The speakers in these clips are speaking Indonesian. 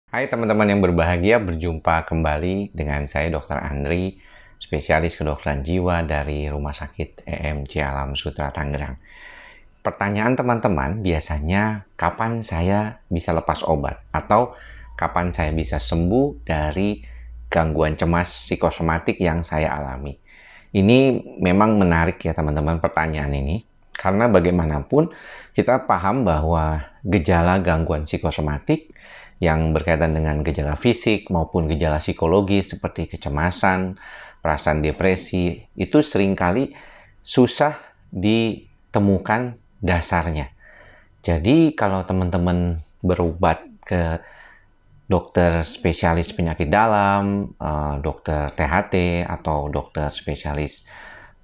Hai teman-teman yang berbahagia, berjumpa kembali dengan saya Dr. Andri, spesialis kedokteran jiwa dari Rumah Sakit EMC Alam Sutera Tangerang. Pertanyaan teman-teman biasanya kapan saya bisa lepas obat atau kapan saya bisa sembuh dari gangguan cemas psikosomatik yang saya alami. Ini memang menarik ya teman-teman pertanyaan ini. Karena bagaimanapun kita paham bahwa gejala gangguan psikosomatik yang berkaitan dengan gejala fisik maupun gejala psikologis seperti kecemasan, perasaan depresi, itu seringkali susah ditemukan dasarnya. Jadi kalau teman-teman berobat ke dokter spesialis penyakit dalam, dokter THT, atau dokter spesialis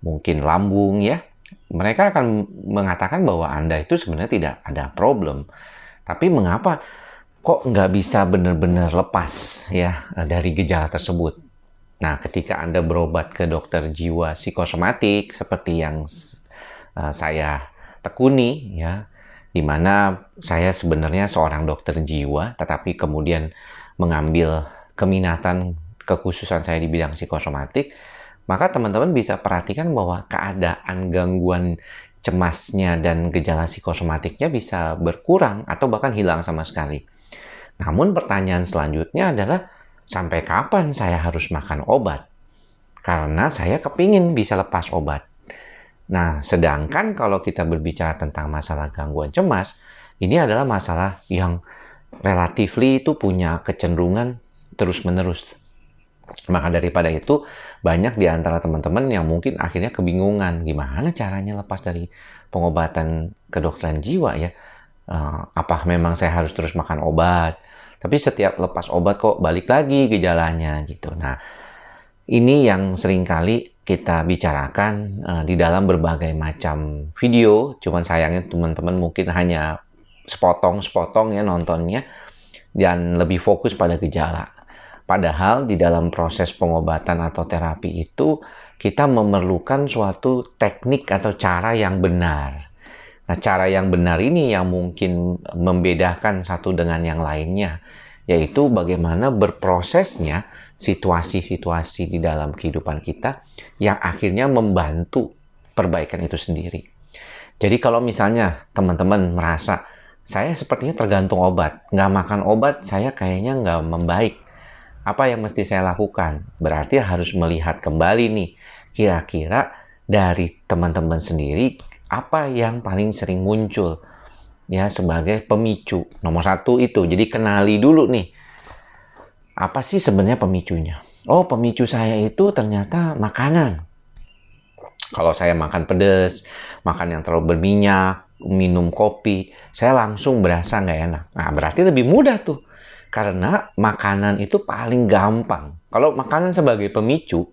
mungkin lambung ya, mereka akan mengatakan bahwa Anda itu sebenarnya tidak ada problem. Tapi mengapa kok nggak bisa benar-benar lepas ya dari gejala tersebut? Nah, ketika Anda berobat ke dokter jiwa psikosomatik seperti yang saya tekuni ya, di mana saya sebenarnya seorang dokter jiwa, tetapi kemudian mengambil keminatan kekhususan saya di bidang psikosomatik, maka teman-teman bisa perhatikan bahwa keadaan gangguan cemasnya dan gejala psikosomatiknya bisa berkurang atau bahkan hilang sama sekali. Namun pertanyaan selanjutnya adalah, sampai kapan saya harus makan obat? Karena saya kepingin bisa lepas obat. Nah, sedangkan kalau kita berbicara tentang masalah gangguan cemas, ini adalah masalah yang relatifly itu punya kecenderungan terus-menerus. Maka daripada itu, banyak di antara teman-teman yang mungkin akhirnya kebingungan, gimana caranya lepas dari pengobatan kedokteran jiwa ya? Apa memang saya harus terus makan obat? Tapi setiap lepas obat kok balik lagi gejalanya gitu. Nah, ini yang seringkali kita bicarakan di dalam berbagai macam video. Cuman sayangnya teman-teman mungkin hanya sepotong-sepotong ya nontonnya dan lebih fokus pada gejala. Padahal di dalam proses pengobatan atau terapi itu kita memerlukan suatu teknik atau cara yang benar. Nah, cara yang benar ini yang mungkin membedakan satu dengan yang lainnya, yaitu bagaimana berprosesnya situasi-situasi di dalam kehidupan kita yang akhirnya membantu perbaikan itu sendiri. Jadi kalau misalnya teman-teman merasa, saya sepertinya tergantung obat, nggak makan obat, saya kayaknya nggak membaik. Apa yang mesti saya lakukan? Berarti harus melihat kembali nih, kira-kira dari teman-teman sendiri, apa yang paling sering muncul ya sebagai pemicu. Nomor satu itu, jadi kenali dulu nih, apa sih sebenarnya pemicunya? Oh, pemicu saya itu ternyata makanan. Kalau saya makan pedas, makan yang terlalu berminyak, minum kopi, saya langsung berasa nggak enak. Nah, berarti lebih mudah tuh. Karena makanan itu paling gampang. Kalau makanan sebagai pemicu,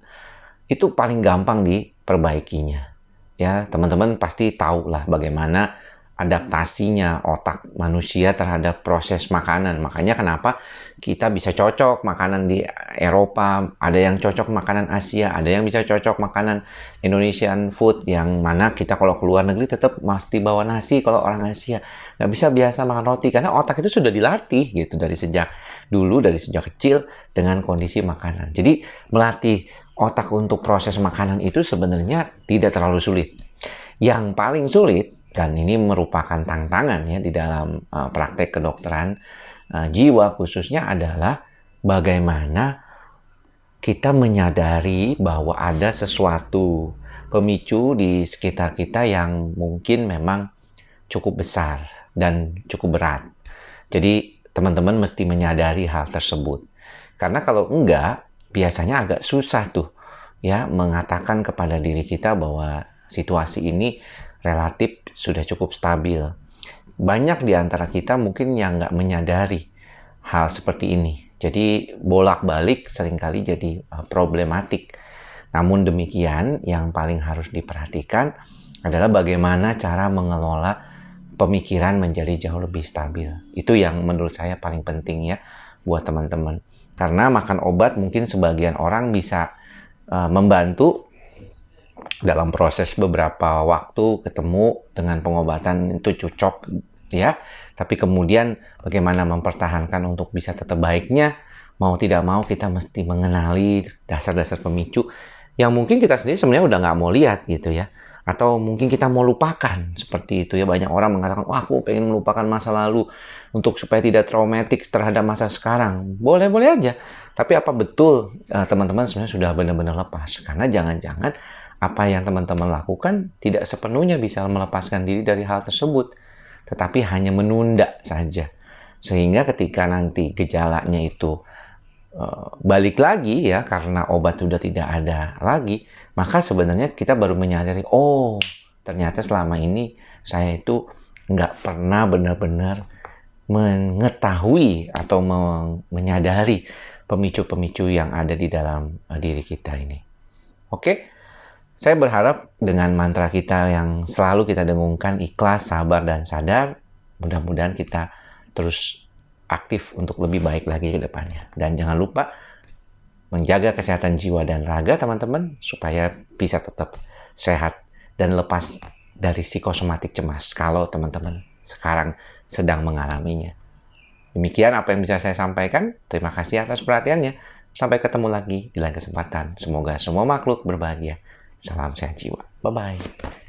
itu paling gampang diperbaikinya. Ya, teman-teman pasti tahu lah bagaimana adaptasinya otak manusia terhadap proses makanan. Makanya kenapa kita bisa cocok makanan di Eropa, ada yang cocok makanan Asia, ada yang bisa cocok makanan Indonesian food, yang mana kita kalau keluar negeri tetap mesti bawa nasi kalau orang Asia. Nggak bisa biasa makan roti, karena otak itu sudah dilatih gitu dari sejak dulu, dari sejak kecil dengan kondisi makanan. Jadi melatih otak untuk proses makanan itu sebenarnya tidak terlalu sulit. Yang paling sulit, dan ini merupakan tantangan ya di dalam praktek kedokteran jiwa khususnya, adalah bagaimana kita menyadari bahwa ada sesuatu pemicu di sekitar kita yang mungkin memang cukup besar dan cukup berat. Jadi teman-teman mesti menyadari hal tersebut. Karena kalau enggak, biasanya agak susah tuh ya mengatakan kepada diri kita bahwa situasi ini relatif sudah cukup stabil. Banyak di antara kita mungkin yang nggak menyadari hal seperti ini. Jadi bolak-balik seringkali jadi problematik. Namun demikian, yang paling harus diperhatikan adalah bagaimana cara mengelola pemikiran menjadi jauh lebih stabil. Itu yang menurut saya paling penting ya buat teman-teman. Karena makan obat mungkin sebagian orang bisa membantu dalam proses beberapa waktu ketemu dengan pengobatan itu cocok ya. Tapi kemudian bagaimana mempertahankan untuk bisa tetap baiknya, mau tidak mau kita mesti mengenali dasar-dasar pemicu yang mungkin kita sendiri sebenarnya udah nggak mau lihat gitu ya. Atau mungkin kita mau lupakan, seperti itu ya. Banyak orang mengatakan, wah aku pengen melupakan masa lalu untuk supaya tidak traumatik terhadap masa sekarang. Boleh-boleh aja. Tapi apa betul teman-teman sebenarnya sudah benar-benar lepas? Karena jangan-jangan apa yang teman-teman lakukan tidak sepenuhnya bisa melepaskan diri dari hal tersebut, tetapi hanya menunda saja. Sehingga ketika nanti gejalanya itu balik lagi ya, karena obat sudah tidak ada lagi, maka sebenarnya kita baru menyadari, oh ternyata selama ini saya itu nggak pernah benar-benar mengetahui atau menyadari pemicu-pemicu yang ada di dalam diri kita ini. Oke? Saya berharap dengan mantra kita yang selalu kita dengungkan, ikhlas, sabar, dan sadar, mudah-mudahan kita terus aktif untuk lebih baik lagi ke depannya. Dan jangan lupa menjaga kesehatan jiwa dan raga teman-teman, supaya bisa tetap sehat dan lepas dari psikosomatik cemas kalau teman-teman sekarang sedang mengalaminya. Demikian apa yang bisa saya sampaikan. Terima kasih atas perhatiannya. Sampai ketemu lagi di lain kesempatan. Semoga semua makhluk berbahagia. Salam sehat jiwa. Bye-bye.